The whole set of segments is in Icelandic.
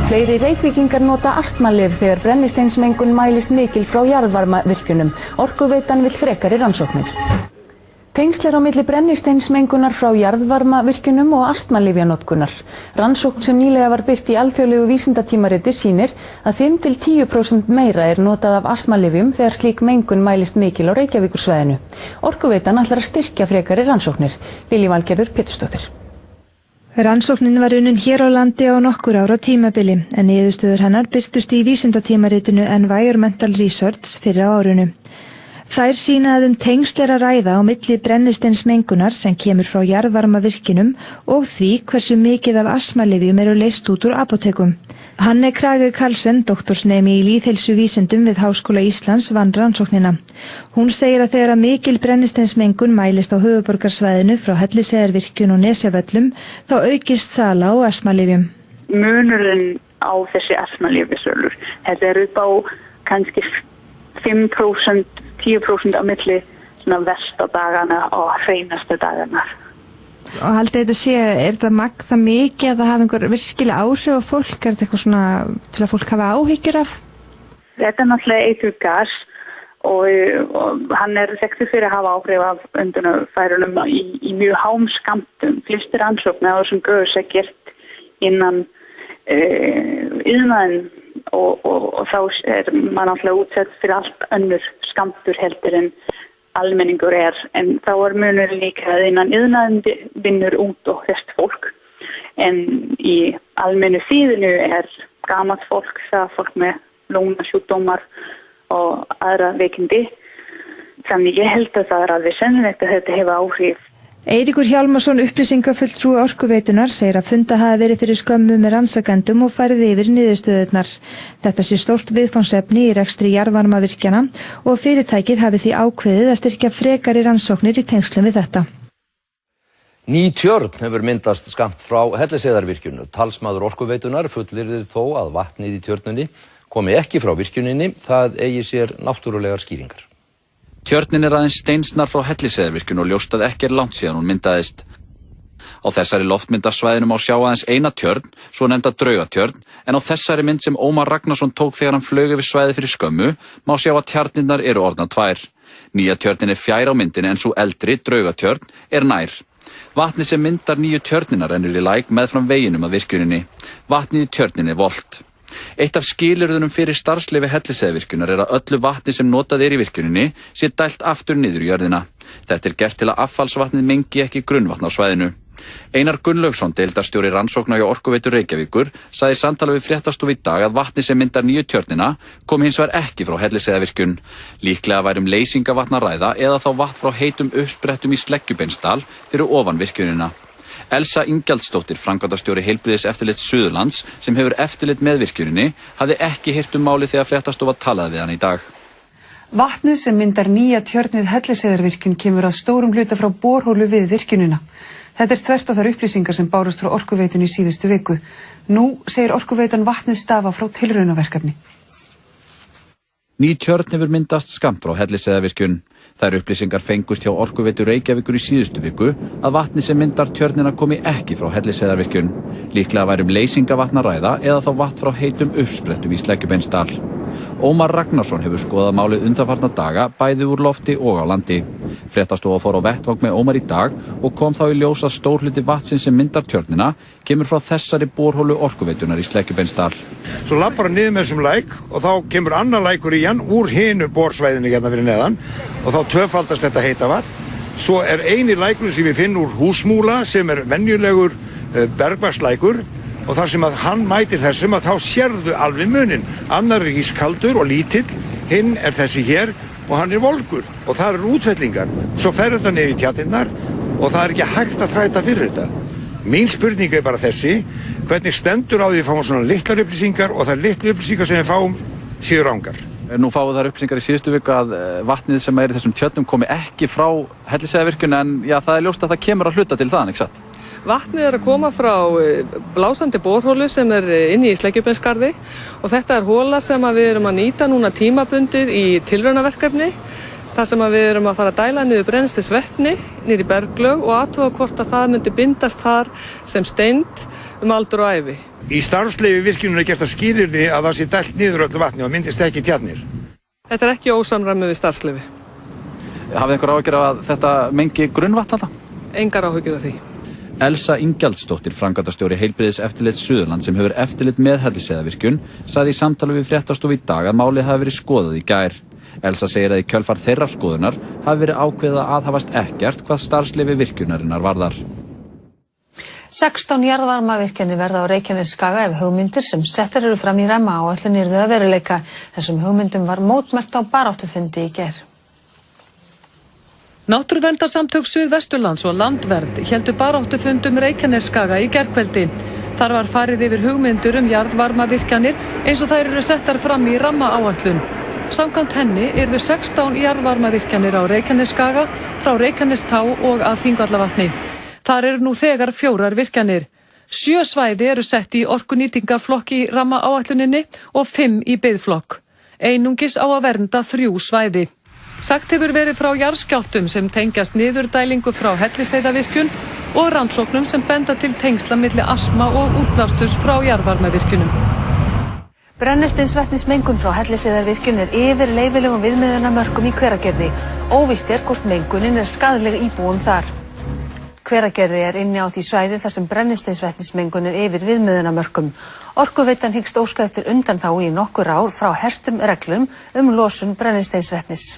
Fleiri Reykvíkingar nota astmalyf þegar brennisteinsmengun mælist mikil frá jarðvarmavirkjunum. Orkuveitan vill frekari rannsóknir. Tengsl á milli brennisteinsmengunar frá jarðvarmavirkjunum og astmalyfjanotkunar. Rannsókn sem nýlega var birt í alþjóðlegu vísindatímariti sýnir að 5–10% meira notað af astmalyfjum þegar slík mengun mælist mikil á Reykjavíkursvæðinu. Orkuveitan ætlar að styrkja frekari rannsóknir. Lilja Valgerður Pétursdóttir. Rannsóknin var unnin hér á landi á nokkur ára tímabili, en niðurstöður hennar birtust í vísindatímaritinu Environmental Research fyrir á árinu. Þær sýna að tengsl að ræða á milli brennisteinsmengunar sem kemur frá jarðvarmavirkjunum og því hversu mikið af astmalyfjum leyst út úr apótekum. Hanne Krage Karlsen, doktorsnemi í lýðheilsuvísindum við Háskóla Íslands, vann rannsóknina. Hún segir að þegar mikil brennisteinsmengun mælist á höfuðborgarsvæðinu frá Hellisheiðarvirkjun og Nesjavöllum, þá aukist sala á astmalyfjum. Munurinn á þessi astmalyfjasölur, þetta upp á kannski 5%, 10% á milli versta dagana og hreinasta dagana. Og haldið þetta sé, þetta magn það mikið að það hafa einhver virkilega áhrif á fólk? Þetta eitthvað svona til að fólk hafa áhyggjur af? Þetta náttúrulega eiturgas og hann þekktur fyrir að hafa áhrif af öndunarfærunum í mjög háum skammtum. Flestir rannsóknir á þessum gös gert innan iðnaðinn og þá maður náttúrulega útsett fyrir allt önnur skammtur heldur en almenningur en þá munur líka að innan iðnaðinn vinnur út og hest fólk. En í almennu þýðinu gamalt fólk, það fólk með lungnasjúkdómar og aðra veikindi. Þannig ég held að það alveg sennilegt að þetta hefur áhrif. Eiríkur Hjálmarsson, upplýsingafulltrúi Orkuveitunar, segir að funda hafi verið fyrir skömmu með rannsakendum og farið yfir niðurstöðurnar. Þetta sé stórt viðfangsefni í rekstri jarðvarmavirkjana og fyrirtækið hafi því ákveðið að styrkja frekari rannsóknir í tengslum við þetta. Ný tjörn hefur myndast skammt frá Hellisheiðarvirkjunu. Talsmaður Orkuveitunar fullyrðir þó að vatnið í tjörninni komi ekki frá virkjuninni, það eigi sér náttúrulegar skýringar. Tjörnin aðeins steinsnar frá Hellisheiðarvirkjun og ljóst að ekki langt síðan hún myndaðist. Á þessari loftmyndasvæðinu má sjá aðeins eina tjörn, svo nefnda Draugatjörn, en á þessari mynd sem Ómar Ragnarsson tók þegar hann flaug yfir svæðið fyrir skömmu, má sjá að tjarnirnar orðnar tvær. Nýja tjörnin fjær á myndinni en svo eldri, Draugatjörn, nær. Vatnið sem myndar nýju tjörnina rennur í læk meðfram veginum að virkjuninni. Vatnið í tjörninni volt. Eitt af skilyrðunum fyrir starfsleyfi Hellisheiðarvirkjunar að öllu vatni sem notað í virkjuninni sé dælt aftur niður í jörðina. Þetta gert til að affallsvatnið mengi ekki grunnvatn á svæðinu. Einar Gunnlaugsson, deildarstjóri rannsókna hjá Orkuveitu Reykjavíkur, sagði í samtali við Fréttastofu í dag að vatnið sem myndar nýju tjörnina kom hins vegar ekki frá Hellisheiðarvirkjun. Líklega væri leysingavatn að ræða eða þá vatn frá heitum uppsprettum í Sleggjubeinsdal fyrir ofan virkjunina. Elsa Ingjaldsdóttir, framkvæmdastjóri Heilbrigðiseftirlits Suðurlands, sem hefur eftirlit með virkjuninni, hafði ekki heyrt málið þegar Fréttastofa talaði við hann í dag. Vatnið sem myndar nýja tjörn við Hellisheiðarvirkjun kemur að stórum hluta frá borhólu við virkjunina. Þetta þvert á þær upplýsingar sem bárust frá Orkuveitunni í síðustu viku. Nú segir Orkuveitan vatnið stafa frá tilraunaverkefni. Ný tjörn hefur myndast skammt frá Hellisheiðarvirkjun. Þær upplýsingar fengust hjá Orkuveitu Reykjavíkur í síðustu viku að vatni sem myndar tjörnina komi ekki frá Hellisheiðarvirkjun. Líklega væri leysingavatn að ræða eða þá vatn frá heitum uppsprettum í Sleggjubeinsdal. Ómar Ragnarsson hefur skoðað málið undanfarna daga bæði úr lofti og á landi. Fréttastofa fór á vettvang með Ómar í dag og kom þá í ljós að stór hluti vatnsins sem myndar tjörnina kemur frá þessari borhólu Orkuveitunar í Sleggjubeinsdal. Svo lappar hann niður með þessum læk og þá kemur annar lækur í hann úr hinu borsvæðinu hérna fyrir neðan og þá tvöfaldast þetta heita vatn. Svo eini lækur sem við finnum úr Húsmúla sem venjulegur bergvatnslækur og þar sem að hann mætir þessum að þá sérðu alveg munin. Annar ískaldur og lítill, hinn þessi hér og hann volgur og það útfellingar. Svo fer þetta niður í tjarnirnar og það ekki hægt að þræta fyrir þetta. Mín spurning bara þessi, hvernig stendur á því að fáum svona litlar upplýsingar og þær litlu upplýsingar sem við fáum séu rangar. Nú fáum þær upplýsingar í síðustu viku að vatnið sem í þessum tjörnum komi ekki frá Hellisheiðarvirkjun en það ljóst að það kemur að hluta til það, ekki satt? Vatnið að koma frá blásandi borhólu sem inni í Sleggjubeinsgarði og þetta hóla sem við erum að nýta núna tímabundið í tilraunaverkefni. þar sem við erum að fara að dæla niður brennisteinsvetni niður í berglög og athuga hvort að það myndi bindast þar sem steind aldur og ævi. Í starfsleyfi virkjunar gert að skilyrði að það sé dælt niður öllu vatni og myndist ekki tjarnir. Þetta er ekki ósamræmi við starfsleyfi. Hafið einhver áhyggjur af að þetta mengi grunnvatn alltaf? Engar áhyggjur af því. Elsa Ingjaldsdóttir, framkvæmdastjóri Heilbrigðiseftirlits Suðurlands sem hefur eftirlit með Hellisheiðarvirkjun, sagði í samtali við Fréttastofu í dag að málið hafi verið skoðað í gær. Elsa segir að í kjölfar þeirrar skoðunar hafi verið ákveðið að aðhafast ekkert hvað starfsleyfi virkjunarinnar varðar. 16 jarðvarmavirkjanir verða á Reykjanesskaga ef hugmyndir sem settar eru fram í rammaáætlun yrðu að veruleika. Þessum hugmyndum var mótmælt á baráttufundi í gær. Náttúruverndarsamtök Suðvesturlands og Landvernd héldu baráttufund Reykjanesskaga í gærkveldi. Þar var farið yfir hugmyndir jarðvarmavirkjanir eins og þær eru settar fram í rammaáætlun. Samkvæmt henni yrðu 16 jarðvarmavirkjanir á Reykjanesskaga frá Reykjanestá og að Þingvallavatni. Þar eru nú þegar 4 virkjanir. 7 svæði eru sett í orkunýtingarflokk í rammaáætluninni og 5 í biðflokk. Einungis á að vernda 3 svæði. Sagt hefur verið frá jarðskjálftum sem tengjast niðurdælingu frá Hellisheiðarvirkjun og rannsóknum sem benda til tengsla milli astma og útblásturs frá jarðvarmavirkjunum. Brennisteinsvetnismengun frá Hellisheiðarvirkjun er yfir leyfilegum viðmiðunarmörkum í Hveragerði. Óvíst er hvort mengunin er skaðleg íbúum þar. Hveragerði er inni á því svæði þar sem brennisteinsvetnismengun er yfir viðmiðunarmörkum. Orkuveitan hyggst óska eftir undanþágu í nokkur ár frá hertum reglum losun brennisteinsvetnis.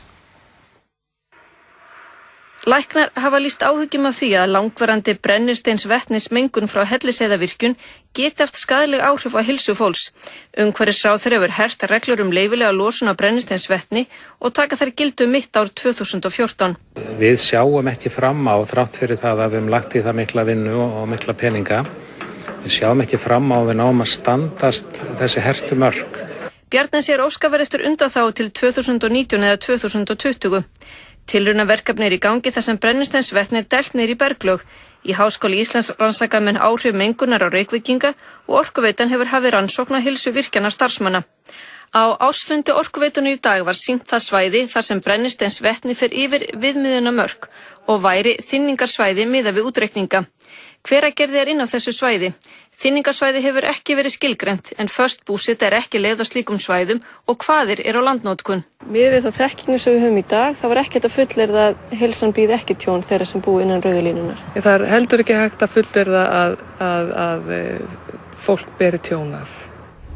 Læknar hafa lýst áhyggjum af því að langvarandi brennisteinsvetnismengun frá Hellisheiðarvirkjun geti haft skaðleg áhrif á heilsu fólks. Umhverfisráðherra hefur hert reglur leyfilega losun á brennisteinsvetni og taka þær gildi mitt ár 2014. Við sjáum ekki fram á, þrátt fyrir það að við höfum lagt í það mikla vinnu og mikla peninga, við sjáum ekki fram á að við náum að standast þessi hertu mörk. Bjarni segir óska verið eftir undanþágu til 2019 eða 2020. Tilraunaverkefni er í gangi þar sem brennisteinsvetni er dælt niður í berglög. Í Háskóla Íslands rannsaka menn áhrif mengunar á Reykvíkinga og Orkuveitan hefur hafið rannsókn á heilsu virkjana starfsmanna. Á ársfundi Orkuveitunnar í dag var sýnt það svæði þar sem brennisteinsvetni fer yfir viðmiðunarmörk og væri þynningarsvæði miðað við útreikninga. Hveragerði er inn á þessu svæði. Þynningarsvæði hefur ekki verið skilgreint en föst búseta er ekki leyfð á slíkum svæðum og kvaðir er á landnotkun. Miðað við þá þekkingu sem við höfum í dag, þá var ekkert að fullyrða að heilsan býð ekki tjón þeirra sem búi innan rauðu línunnar. Það er heldur ekki hægt að fullyrða að fólk beri tjón af.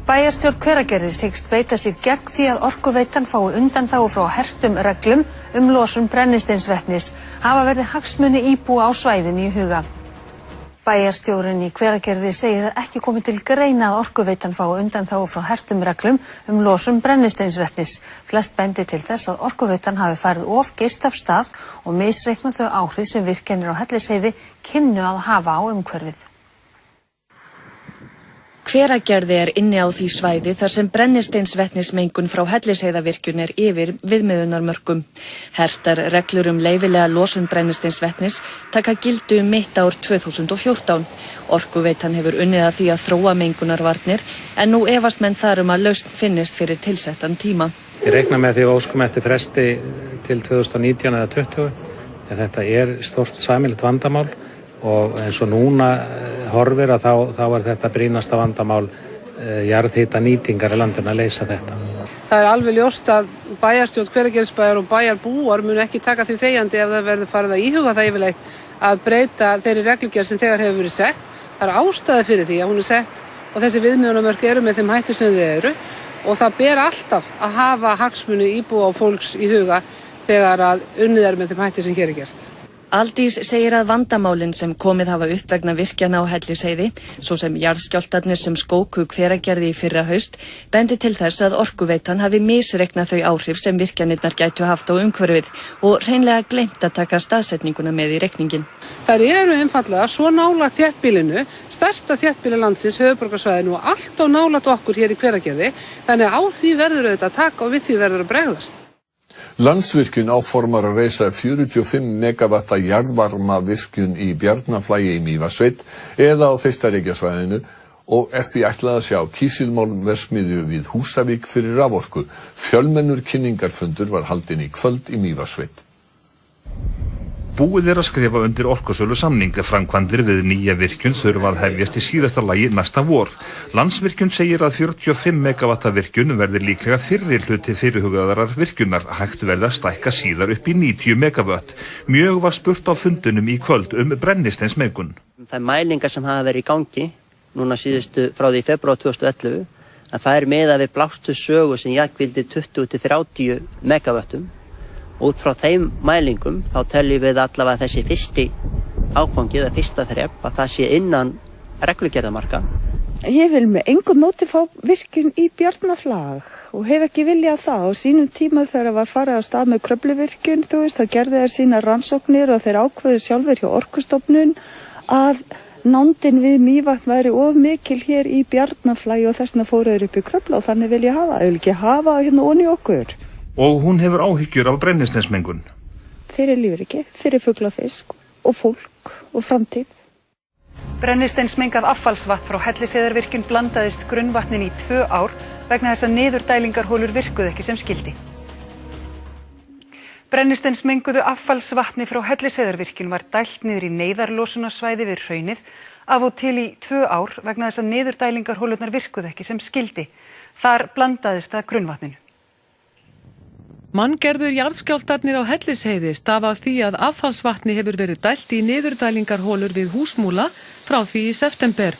Bæjarstjórn Hveragerðis hyggst beita sér gegn því að Orkuveitan fái undanþágu frá hertum reglum losun brennisteinsvetnis. Hafa verið hagsmuni íbúa á svæðinu í huga. Bæjarstjórinn í Hveragerði segir að ekki komi til greina að Orkuveitan fái undanþágu frá hertum reglum losun brennisteinsvetnis. Flest bendi til þess að Orkuveitan hafi farið of geyst af stað og misreiknað þau áhrif sem virkjanir á Hellisheiði kynnu að hafa á umhverfið. Hveragerði er inni á því svæði þar sem brennisteinsvetnismengun frá Hellisheiðarvirkjun er yfir viðmiðunarmörkum. Hertar reglur leyfilega losun brennisteinsvetnis taka gildi mitt ár 2014. Orkuveitan hefur unnið að því að þróa mengunarvarnir en nú efast menn þar að lausn finnist fyrir tilsettan tíma. Ég reikna með því óskum eftir fresti til 2019 eða 2020 en þetta er stórt sameiginlegt vandamál. Og eins og núna horfir að þá er þetta brýnasta vandamál jarðhita nýtingar í landinu að leysa þetta. Það er alveg ljóst að bæjarstjórn Hveragerðisbæjar og bæjarbúar munu ekki taka því þegjandi ef það verður farið að íhuga það yfirleitt að breyta þeirri reglugerð sem þegar hefur verið sett. Það er ástæða fyrir því að hún er sett og þessi viðmiðunarmörk eru með þeim hætti sem þau eru og það ber alltaf að hafa hagsmuni íbúa og fólks í huga þegar að unnið er með þeim hætti sem hér er gert. Aldís segir að vandamálin sem komið hafa upp vegna virkjana á Hellisheiði, svo sem jarðskjálftarnir sem skóku Hveragerði í fyrra haust, bendi til þess að Orkuveitan hafi misreiknað þau áhrif sem virkjanirnar gætu haft á umhverfið og hreinlega gleymt að taka staðsetninguna með í reikningin. Þær eru einfallega svo nálægt þéttbýlinu, stærsta þéttbýli landsins, höfuðborgarsvæðinu og allt á nálægt okkur hér í Hveragerði, þannig á því verður auðvitað að taka og við því verður að bregðast. Landsvirkjun áformar að reisa 45 megavatta jarðvarmavirkjun í Bjarnarflagi í Mývatnssveit eða á Þeistareykjasvæðinu og er því ætlað að sjá kísilmálmverksmiðju við Húsavík fyrir raforku. Fjölmennur kynningarfundur var haldinn í kvöld í Mývatnssveit. Búið að skrifa undir orkusölu samning. Framkvæmdir við nýja virkjun þurfa að hefjast í síðasta lagi næsta vor. Landsvirkjun segir að 45 megavatta virkjun verði líklega fyrri hluti fyrirhugaðrar virkjunar. Hægt verði að stækka síðar upp í 90 megavatt. Mjög var spurt á fundunum í kvöld brennisteinsmengun. Það mælingar sem hafa verið í gangi núna síðustu frá því febrúar 2011 að það miðað við blástu sögu sem jafngildi 20-30 megavöttum. Út frá þeim mælingum þá teljum við allavega þessi fyrsti áfangi eða fyrsta þrep að það sé innan reglugerðarmarka. Ég vil með engum móti fá virkjun í Bjarnaflag og hef ekki viljað það. Á sínum tíma þegar var farið á stað með Kröfluvirkjun, þá gerðu þeir sína rannsóknir og þeir ákveðu sjálfur hjá Orkustofnun að nándin við Mývatn væri of mikil hér í Bjarnaflagi og þess vegna fóru þeir upp í Kröflu og þannig vil ég hafa. Ég vil ekki hafa hérna onni okkur. Og hún hefur áhyggjur af brennisteinsmengun. Fyrir lífríki, fyrir fugl og fisk og fólk og framtíð. Brennisteinsmengað affallsvatn frá Hellisheiðarvirkjun blandaðist grunnvatnin í 2 ár vegna þess að niðurdælingarholur virkuðu ekki sem skyldi. Brennisteinsmenguðu affallsvatni frá Hellisheiðarvirkjun var dælt niður í neyðarlosunarsvæði við hraunið af og til í 2 ár vegna þess að niðurdælingarholurnar virkuðu ekki sem skyldi. Þar blandaðist það grunnvatninu. Manngerður jarðskjálftarnir á Hellisheiði stafa af því að affallsvatni hefur verið dælt í niðurdælingarholur við Húsmúla frá því í september.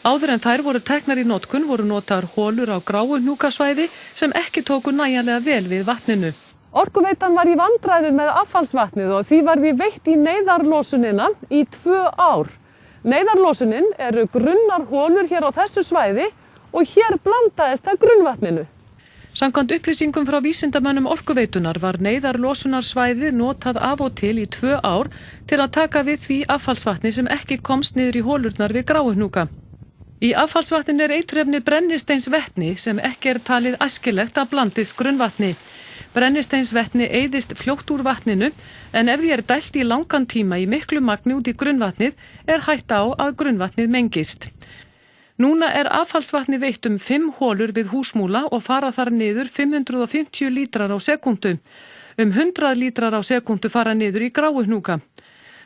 Áður en þær voru teknar í notkun voru notaðar holur á Gráuhnúkasvæði sem ekki tóku nægjanlega vel við vatninu. Orkuveitan var í vandræðum með affallsvatnið og því var því veitt í neyðarlosunina í 2 ár. Neyðarlosunin eru grunnar holur hér á þessu svæði og hér blandaðist það grunnvatninu. Samkvæmt upplýsingum frá vísindamönnum Orkuveitunar var neyðarlosunarsvæðið notað af og til í 2 ár til að taka við því affallsvatni sem ekki komst niður í holurnar við Gráuhnúka. Í affallsvatninu er eiturefnið brennisteinsvetni sem ekki er talið æskilegt að blandist grunnvatni. Brennisteinsvetni eyðist fljótt úr vatninu en ef því er dælt í langan tíma í miklu magni út í grunnvatnið er hætta á að grunnvatnið mengist. Núna er affallsvatni veitt 5 holur við Húsmúla og fara þar niður 550 lítrar á sekúndu. 100 lítrar á sekúndu fara niður í Gráuhnúka.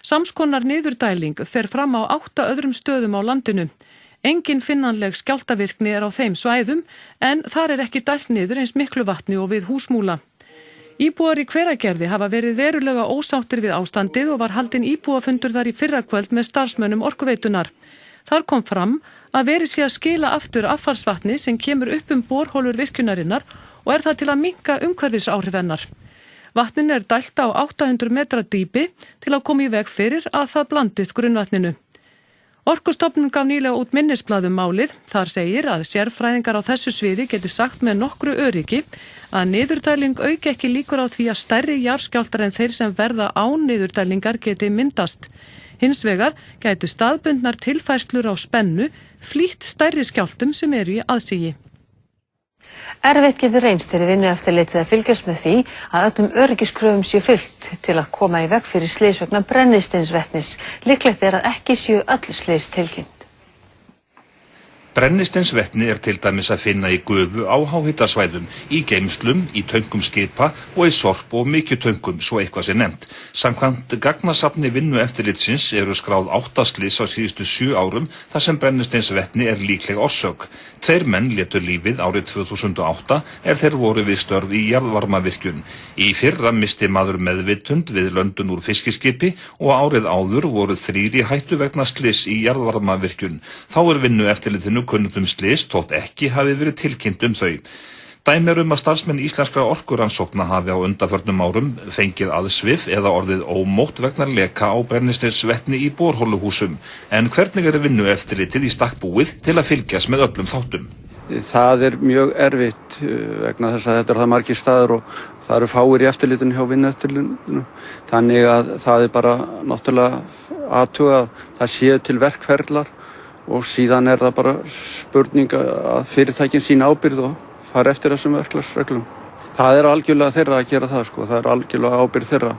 Samskonar niðurdæling fer fram á 8 öðrum stöðum á landinu. Engin finnanleg skjálftavirkni er á þeim svæðum en þar er ekki dælt niður eins miklu vatni og við Húsmúla. Íbúar í Hveragerði hafa verið verulega ósáttir við ástandið og var haldinn íbúafundur þar í fyrrakvöld með starfsmönnum Orkuveitunar. Þar kom fram að verið sé að skila aftur affallsvatni sem kemur upp borholur virkjunarinnar og er það til að minnka umhverfisáhrif hennar. Vatninu er dælt á 800 metra dýpi til að koma í veg fyrir að það blandist grunnvatninu. Orkustofnun gaf nýlega út minnisblað málið. Þar segir að sérfræðingar á þessu sviði geti sagt með nokkru öryggi að niðurdæling auki ekki líkur á því að stærri jarðskjálftar en þeir sem verða án niðurdælingar geti myndast. Hins vegar gætu staðbundnar tilfærslur á spennu flýtt stærri skjálftum sem eru í aðsigi. Erfitt getur reynst fyrir vinnueftirlitið að fylgjast með því að öllum öryggiskröfum sé fylgt til að koma í veg fyrir slys vegna brennisteinsvetnis. Líklegt er að ekki séu öll slys tilkynnt. Brennisteinsvetni er til dæmis að finna í gufu á háhitasvæðum, í geymslum, í töngum skipa og í sorp og mykjutöngum, svo eitthvað sé nefnt. Samkvæmt gagnasafni vinnueftirlitsins eru skráð 8 slys á síðustu 7 árum þar sem brennisteinsvetni er líkleg orsök. 2 menn létu lífið árið 2008 þeir voru við störf í jarðvarmavirkjun. Í fyrra misti maður meðvitund við löndun úr fiskiskipi og árið áður voru 3 í hættu vegna slys í jarðvarmavirkjun. Þá er vinnueftirlitinu kunnugt slys þótt ekki hafi verið tilkynnt þau. Dæmi að starfsmenn íslenskra orkurannsókna hafi á undanförnum árum fengið aðsvif eða orðið ómótt vegna leka á brennisteinsvetni í borholuhúsum. En hvernig er vinnueftirlitið í stakk búið til að fylgjast með öllum þáttum? Það er mjög erfitt vegna þess að þetta er það margir staðar og það eru fáir í eftirlitinu hjá vinnueftirlitinu. Þannig að það er bara náttúrulega athuga að það séu til verkferlar og síðan er það bara spurning að fyrirtækin sína ábyrgð og fara eftir þessum verklagsreglum. Það er algjörlega þeirra að gera það, það er algjörlega ábyrgð þeirra.